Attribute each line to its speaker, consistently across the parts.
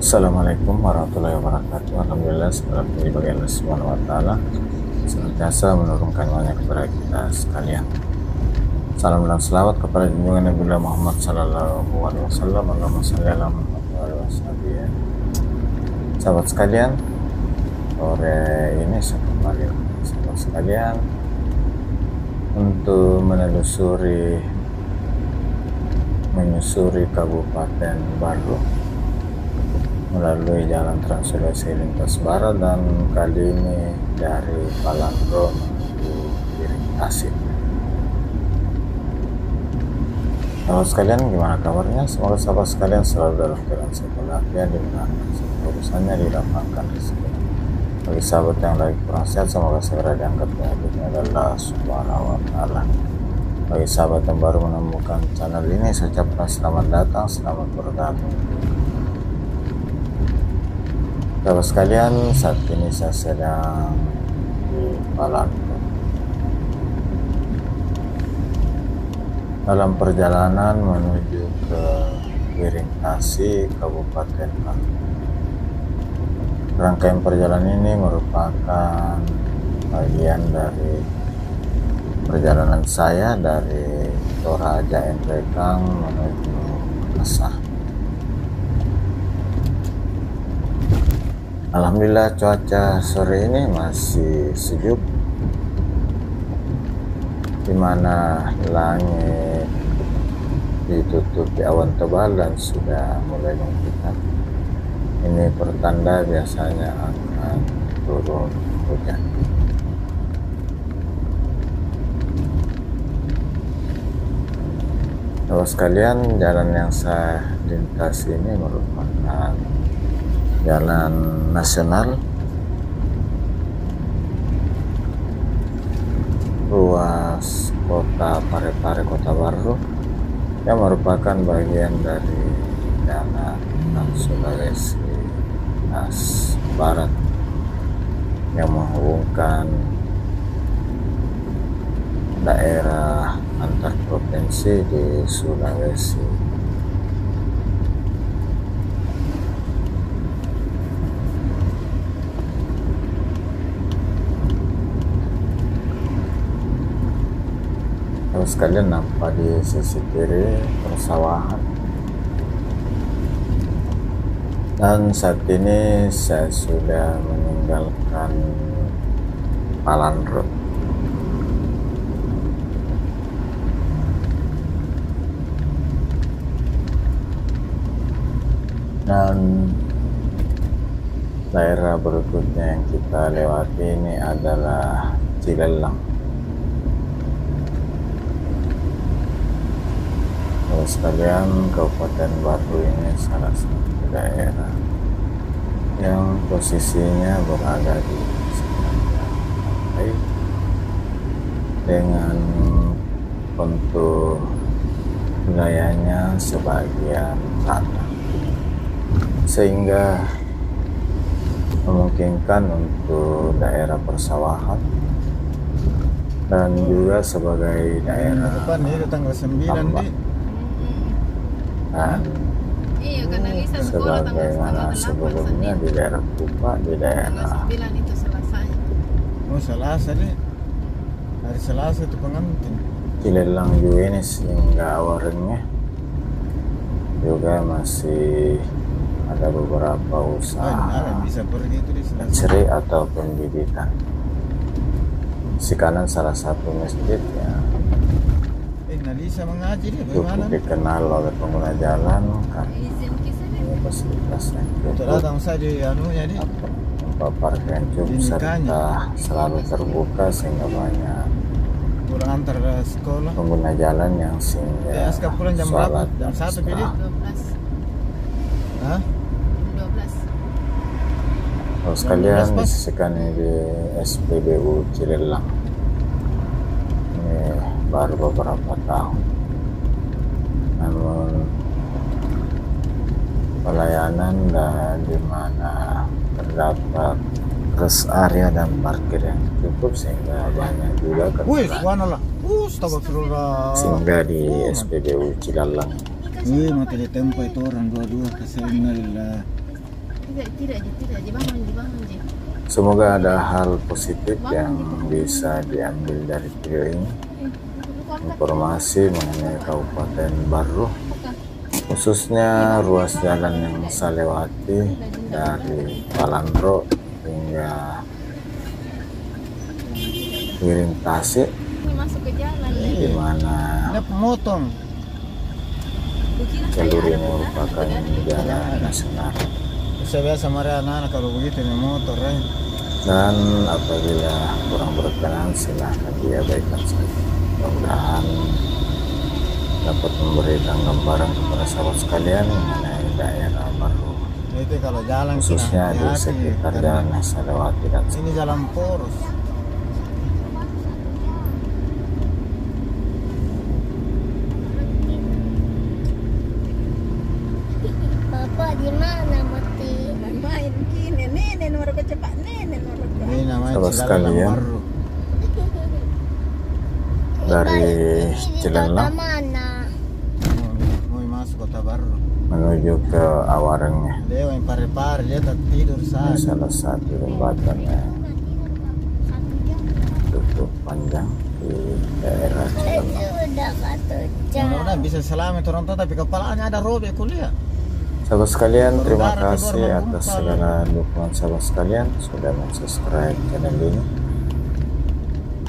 Speaker 1: Assalamualaikum warahmatullahi wabarakatuh. Alhamdulillah segala puji bagi Allah Subhanahu wa taala senantiasa menurunkan banyak kepada kita sekalian. Salam dan selawat kepada junjungan Nabi Muhammad sallallahu alaihi wasallam. Allahumma shalli ala Muhammad wa ala washabihi. Sahabat sekalian, sore ini saya kembali sahabat sekalian untuk menyusuri Kabupaten Baru melalui jalan Trans Sulawesi lintas barat, dan kali ini dari Palandro menuju Giring Tasik. Sahabat sekalian, gimana kabarnya? Semoga sahabat sekalian selalu dalam keadaan sehat walafiat, dimudahkan segala urusannya, dilapangkan rezeki. Bagi sahabat yang lagi kurang sehat, semoga segera diangkat penyakitnya Allah Subhanahu wa taala. Bagi sahabat yang baru menemukan channel ini, saya ucapkan selamat datang, selamat bergabung. Sahabat sekalian, saat ini saya sedang di Palandro. Dalam perjalanan menuju ke Giring Tasik, Kabupaten Baru. Rangkaian perjalanan ini merupakan bagian dari perjalanan saya dari Toraja Endrekang menuju Makassar. Alhamdulillah cuaca sore ini masih sejuk, dimana langit ditutupi awan tebal dan sudah mulai menghitam. Ini pertanda biasanya akan turun hujan. Sahabat sekalian, jalan yang saya lintas ini merupakan jalan nasional ruas kota Parepare, Kota Baru, yang merupakan bagian dari jalan Trans Sulawesi lintas barat yang menghubungkan daerah antar provinsi di Sulawesi. Sekalian nampak di sisi kiri persawahan, dan saat ini saya sudah meninggalkan Palandro. Dan daerah berikutnya yang kita lewati ini adalah Cilelang. Sekalian, Kabupaten Baru ini salah satu daerah yang posisinya berada di sepanjang pantai dengan kontur wilayahnya sebagian tanah, sehingga memungkinkan untuk daerah persawahan dan juga sebagai daerah tambak. Dan sebagaimana sebelumnya di daerah Kupa, di daerah
Speaker 2: Selasa nih, hari Selasa itu pengantin
Speaker 1: Cilelang juga ini, sehingga awalnya juga masih ada beberapa usaha
Speaker 2: bisa pergi itu di
Speaker 1: menceri atau pembibitan. Di kanan salah satu masjid yang
Speaker 2: bisa mengaji dia
Speaker 1: cukup dikenal oleh pengguna jalan karena ini fasilitasnya
Speaker 2: datang saja anunya dia,
Speaker 1: tempat parkir cukup serta selalu terbuka, sehingga banyak
Speaker 2: pulang antar sekolah
Speaker 1: pengguna jalan yang singgah
Speaker 2: pulang jam berapa? Jam 1 pilih
Speaker 3: 12.
Speaker 2: Hah? 12.
Speaker 1: Kalau sekalian disaksikan di SPBU Cilelang. Ini baru beberapa tahun, namun pelayanan dan di mana terdapat rest area dan parkir yang cukup, sehingga banyak juga kendaraan sehingga di SPBU Cilelang.
Speaker 2: Mati di tempo itu orang dua-dua kesenal
Speaker 3: Tidak, dibangun Ji.
Speaker 1: Semoga ada hal positif yang bisa diambil dari video ini. Informasi mengenai Kabupaten Barru, khususnya ruas jalan yang saya lewati dari Palandro hingga Wiring Tasik,
Speaker 3: Ini masuk ke jalan
Speaker 1: di mana
Speaker 2: Ini pemotong.
Speaker 1: jalur ini merupakan jalan nasional.
Speaker 2: Saya biasa marah anak-anak kalau begitu ini motor
Speaker 1: Dan apabila kurang berkenan silahkan diabaikan saja. Mudah-mudahan dapat memberikan gambaran kepada sahabat sekalian mengenai daerah Barru,
Speaker 2: Itu kalau jalan
Speaker 1: khususnya di
Speaker 2: hati-hati,
Speaker 1: sekitar
Speaker 2: karena
Speaker 1: jalan yang saya lewati dan
Speaker 2: ini jalan poros.
Speaker 4: Bapak di mana mati?
Speaker 3: Main kini nenek nomor cepat nenek nomor
Speaker 2: Ini namanya
Speaker 1: Sahabat
Speaker 2: Cilalang
Speaker 1: sekalian,
Speaker 2: Barru.
Speaker 1: dari
Speaker 4: Ini di
Speaker 1: Cilelang
Speaker 4: mana?
Speaker 2: Mau masuk kota Barru.
Speaker 1: menuju ke Awarengnya,
Speaker 2: Dia yang pare-pare dia tak tidur
Speaker 1: di
Speaker 2: saat.
Speaker 1: salah satu jembatan yang cukup panjang di daerah Cilelang.
Speaker 4: Sudah satu jam.
Speaker 2: Mudah-mudahan bisa selamat orang tua tapi kepalanya ada robek kuliah.
Speaker 1: Sahabat sekalian, terima kasih atas segala dukungan sahabat sekalian sudah subscribe channel ini.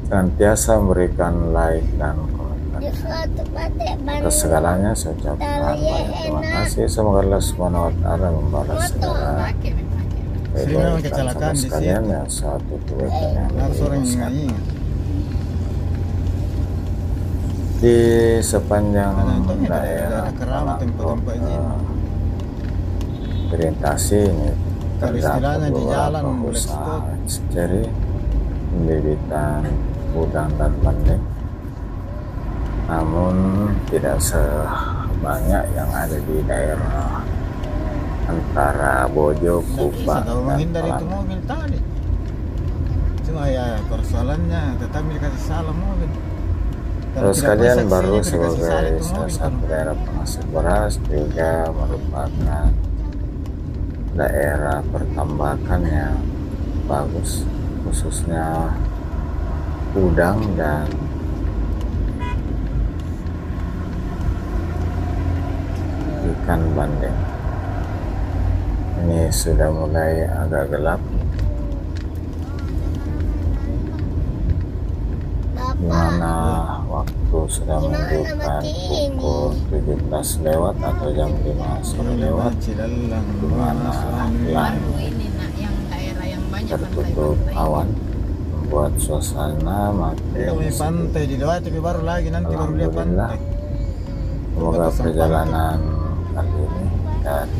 Speaker 1: Senantiasa memberikan like dan komentar.
Speaker 4: Di suatu patek
Speaker 1: Atas segalanya saya ucapkan banyak terima kasih. Semoga Allah Subhanahu wa taala membalas segala
Speaker 3: pakai.
Speaker 2: Sering memang
Speaker 1: kebaikan
Speaker 2: kecelakaan
Speaker 1: sahabat
Speaker 2: di
Speaker 1: sekalian
Speaker 2: situ.
Speaker 1: yang satu kebaikan yang
Speaker 2: Harus orang
Speaker 1: lebih besar.
Speaker 2: ingat.
Speaker 1: Di sepanjang
Speaker 2: Karena itu
Speaker 1: daerah
Speaker 2: ada keramat tempat-tempat ini.
Speaker 1: orientasi ini
Speaker 2: Kalau istilahnya di jalan
Speaker 1: beberapa
Speaker 2: black
Speaker 1: usaha
Speaker 2: spot.
Speaker 1: seceri pembibitan udang dan bandeng, namun tidak sebanyak yang ada di daerah antara Bojo,
Speaker 2: Tidak bisa
Speaker 1: Kupang,
Speaker 2: kalau
Speaker 1: dan
Speaker 2: menghindar itu
Speaker 1: Palang.
Speaker 2: mobil tadi. Cuma ya persoalannya tetap dikasih salah mobil. Kalau
Speaker 1: Terus
Speaker 2: tidak
Speaker 1: kalian
Speaker 2: bisa
Speaker 1: baru
Speaker 2: kesini, dikasih salah
Speaker 1: sebagai
Speaker 2: itu
Speaker 1: salah
Speaker 2: mobil,
Speaker 1: satu
Speaker 2: kan.
Speaker 1: daerah penghasil beras juga merupakan daerah pertambakan yang bagus, khususnya udang dan ikan bandeng. Ini sudah mulai agak gelap, di mana waktu sudah menunjukkan pukul 17 lewat atau jam 5 sore lewat,
Speaker 2: Cilalang,
Speaker 1: di mana langit
Speaker 3: Ini nak yang daerah yang banyak
Speaker 1: tertutup awan membuat suasana
Speaker 2: Dia punya
Speaker 1: makin
Speaker 2: pantai di bawah tapi baru lagi nanti baru lihat
Speaker 1: Alhamdulillah.
Speaker 2: pantai.
Speaker 1: Semoga perjalanan kali ini dari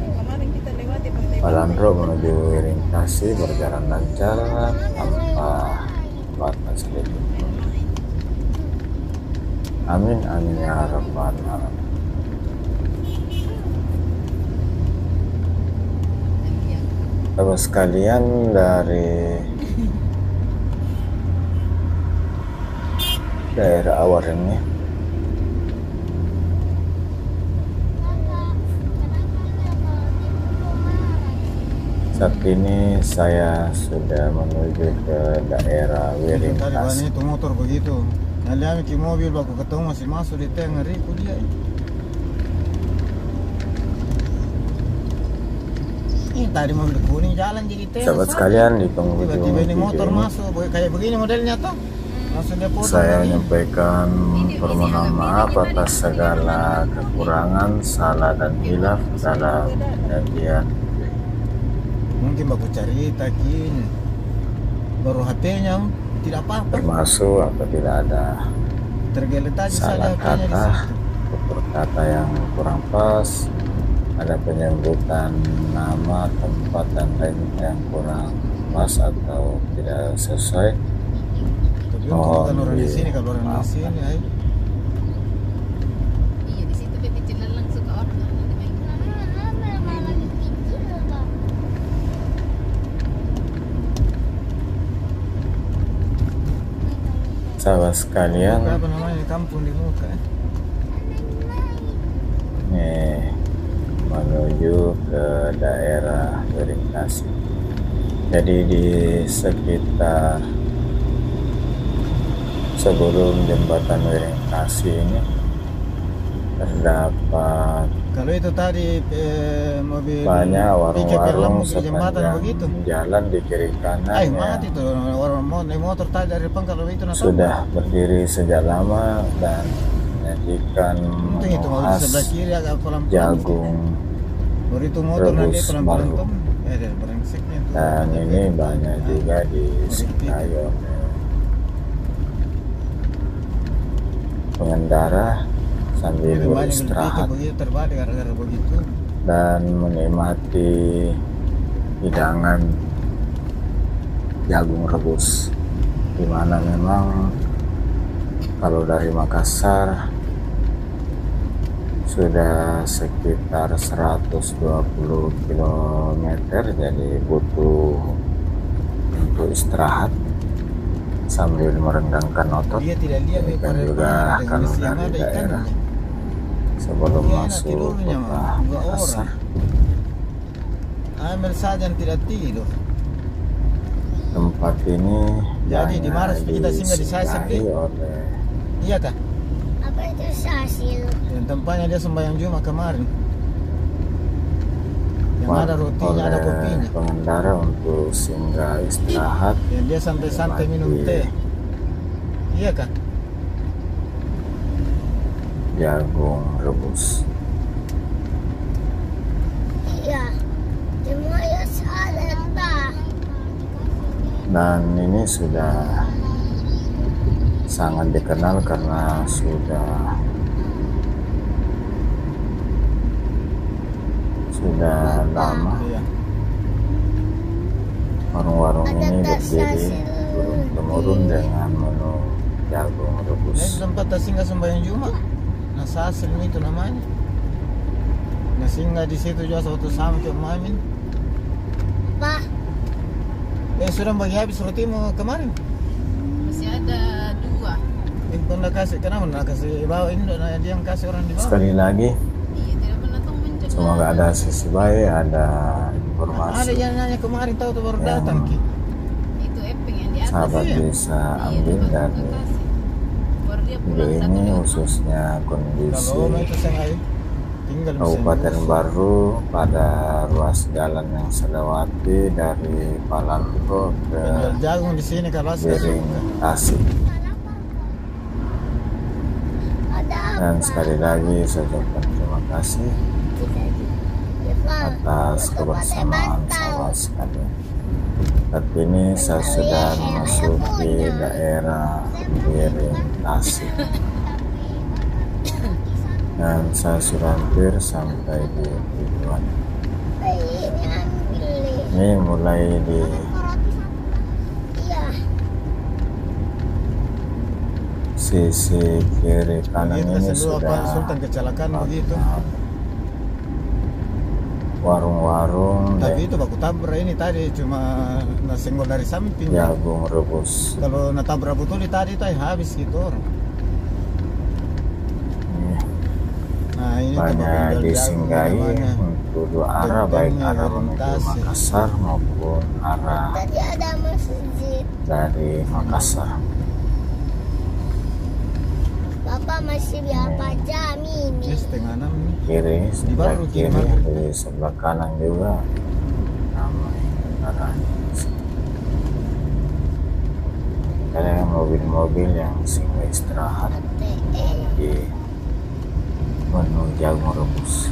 Speaker 3: Kemarin kita lewati pantai.
Speaker 1: Palandro menuju Wiring Tasik berjalan lancar tanpa hambatan sedikit. Amin amin ya rabbal alamin. Sahabat sekalian, dari daerah Awarengnya saat ini saya sudah menuju ke daerah Wiring
Speaker 2: Tadi
Speaker 1: Tasik.
Speaker 2: banyak itu motor begitu. Nah lihat ke mobil baku ketemu masih masuk di tengah riku dia. Ini tadi mobil kuning jalan jadi tengah.
Speaker 1: Sahabat
Speaker 2: sana.
Speaker 1: sekalian, di penghujung
Speaker 2: Tiba-tiba ini
Speaker 1: video
Speaker 2: motor
Speaker 1: ini
Speaker 2: masuk kayak begini modelnya toh. Langsung dia potong.
Speaker 1: saya
Speaker 2: tadi.
Speaker 1: menyampaikan permohonan maaf atas segala kekurangan, salah dan hilaf dalam kejadian.
Speaker 2: Mungkin baku cerita kini. Baru HP-nya tidak apa-apa.
Speaker 1: Termasuk apabila ada
Speaker 2: Tergeletak aja
Speaker 1: salah
Speaker 2: saja HP-nya di
Speaker 1: kata,
Speaker 2: situ.
Speaker 1: tutur kata yang kurang pas, ada penyebutan nama, tempat dan lain yang kurang pas atau tidak sesuai.
Speaker 2: Tapi untung bukan orang di sini, kalau orang di
Speaker 1: Maaf.
Speaker 2: sini ay.
Speaker 3: Iya di situ bebe Cilelang suka orang nanti main.
Speaker 1: Sahabat sekalian,
Speaker 2: Apa namanya kampung di muka.
Speaker 1: ini menuju ke daerah Wiring Tasik. Jadi di sekitar sebelum jembatan Wiring Tasik ini terdapat
Speaker 2: Kalau itu tadi mobil
Speaker 1: banyak
Speaker 2: pick-up
Speaker 1: warung-warung
Speaker 2: di jembatan
Speaker 1: sepanjang
Speaker 2: begitu.
Speaker 1: jalan di kiri kanannya
Speaker 2: Mati tuh orang motor tadi dari depan kalau itu
Speaker 1: sudah berdiri sejak lama dan menyajikan
Speaker 2: Untung itu
Speaker 1: menu
Speaker 2: mau di
Speaker 1: khas
Speaker 2: sebelah kiri agak pelan-pelan.
Speaker 1: jagung
Speaker 2: Baru itu motor nanti
Speaker 1: rebus
Speaker 2: pelan-pelan
Speaker 1: baru.
Speaker 2: tuh. Brengseknya tuh.
Speaker 1: Dan ini banyak juga disukai oleh pengendara sambil
Speaker 2: Itu banyak
Speaker 1: beristirahat
Speaker 2: begitu terbalik gara-gara begitu.
Speaker 1: dan menikmati hidangan jagung rebus, di mana memang kalau dari Makassar sudah sekitar 120 km, jadi butuh untuk istirahat sambil merenggangkan otot.
Speaker 2: Dia tidak lihat nih
Speaker 1: Dan juga kalau dari daerah sebelum masuk kota Makassar,
Speaker 2: Ambil saja yang tidak tidur.
Speaker 1: tempat ini
Speaker 2: Jadi di mana
Speaker 1: banyak
Speaker 2: kita singgah di Sasek
Speaker 1: disinggahi
Speaker 2: nih?
Speaker 1: oleh
Speaker 2: Iya kah?
Speaker 4: Apa itu sasil?
Speaker 2: Yang tempatnya dia sembahyang Jumat kemarin. Yang ada rotinya, ada kopinya.
Speaker 1: pengendara untuk singgah istirahat
Speaker 2: Yang dia santai-santai minum teh. Iya kah?
Speaker 1: jagung rebus.
Speaker 4: Iya. Cuma ya salah tak.
Speaker 1: Dan ini sudah sangat dikenal karena sudah lama
Speaker 2: Iya.
Speaker 1: warung-warung
Speaker 4: Ada
Speaker 1: ini
Speaker 4: tas
Speaker 1: berdiri
Speaker 4: hasil.
Speaker 1: turun-temurun dengan menu jagung
Speaker 2: Ini
Speaker 1: rebus.
Speaker 2: tempat tak singgah sembahyang Jumat. Nah Sasil itu namanya. Nah singgah di situ juga suatu sama ke Mamin.
Speaker 4: Pak,
Speaker 2: Sudah bagi habis rotimu kemarin.
Speaker 3: Masih ada 2.
Speaker 2: Itu nak kasih, kenapa nak kasih bawa ini? Dia yang kasih orang di bawah.
Speaker 1: Sekali lagi,
Speaker 3: Iya, tidak pernah tahu menjaga.
Speaker 1: semoga ada sisi baik, ada
Speaker 2: Ada
Speaker 1: informasi
Speaker 2: yang nanya kemarin tahu tuh baru
Speaker 1: Yang
Speaker 2: datang Ki.
Speaker 3: Itu Epeng yang di atas.
Speaker 1: sahabat
Speaker 2: Iya.
Speaker 1: bisa
Speaker 3: Iya,
Speaker 1: ambil
Speaker 3: itu
Speaker 1: dari
Speaker 3: kasih. Baru dia
Speaker 1: video
Speaker 3: pulang
Speaker 1: ini,
Speaker 3: 1
Speaker 1: khususnya
Speaker 2: Kalau
Speaker 1: kondisi
Speaker 2: Oma itu saya tinggal di
Speaker 1: Kabupaten
Speaker 2: Sendus.
Speaker 1: Baru pada ruas jalan yang selewati dari Palanto ke
Speaker 2: Penjual jagung di sini kalau saya
Speaker 1: Wiring
Speaker 2: suka.
Speaker 1: Tasik.
Speaker 4: ada apa?
Speaker 1: Dan sekali lagi saya ucapkan terima kasih
Speaker 4: Ya, Pak.
Speaker 1: atas kebersamaan sahabat sekalian. Saat ini saya sudah memasuki daerah Wiring Tasik dan saya sudah hampir sampai di tujuan.
Speaker 4: Ini ambil.
Speaker 1: Ini mulai di
Speaker 4: Iya.
Speaker 1: sisi kiri kanan
Speaker 2: Begitu
Speaker 1: ini
Speaker 2: sebelum
Speaker 1: sudah
Speaker 2: Pak Sultan kecelakaan begitu.
Speaker 1: warung-warung
Speaker 2: Tapi itu baku tabrak ini tadi cuma nasenggol dari samping.
Speaker 1: jagung rebus.
Speaker 2: Kalau natabrak betul tadi itu habis gitu orang.
Speaker 1: Ini
Speaker 2: Nah ini tempat
Speaker 1: banyak
Speaker 2: penjual jagung
Speaker 1: disinggahi
Speaker 2: namanya.
Speaker 1: untuk dua arah, baik
Speaker 2: Bentengnya
Speaker 1: arah
Speaker 2: Wiring
Speaker 1: menuju
Speaker 2: Tasik.
Speaker 1: Makassar maupun arah
Speaker 4: Tadi ada masjid.
Speaker 1: dari Makassar.
Speaker 4: Bapak masih berapa jam ini?
Speaker 2: Ini setengah 6 nih.
Speaker 1: Kiri sebelah
Speaker 2: Baru
Speaker 1: kiri,
Speaker 2: kiri.
Speaker 1: di sebelah kanan juga ramai kendaraan. Ada mobil-mobil yang singgah istirahat di menu jagung rebus.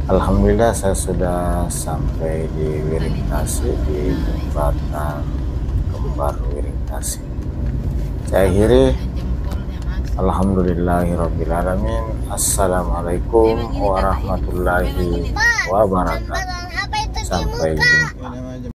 Speaker 1: Alhamdulillah saya sudah sampai di Wiring Tasik, di jembatan Kembar Wiring Tasik. Saya akhiri.
Speaker 3: jempolnya masuk.
Speaker 1: Alhamdulillahirrabbilalamin. Assalamualaikum warahmatullahi wabarakatuh.
Speaker 4: Gambaran apa itu di
Speaker 1: Sampai
Speaker 4: muka?
Speaker 1: jumpa.
Speaker 2: Ini namanya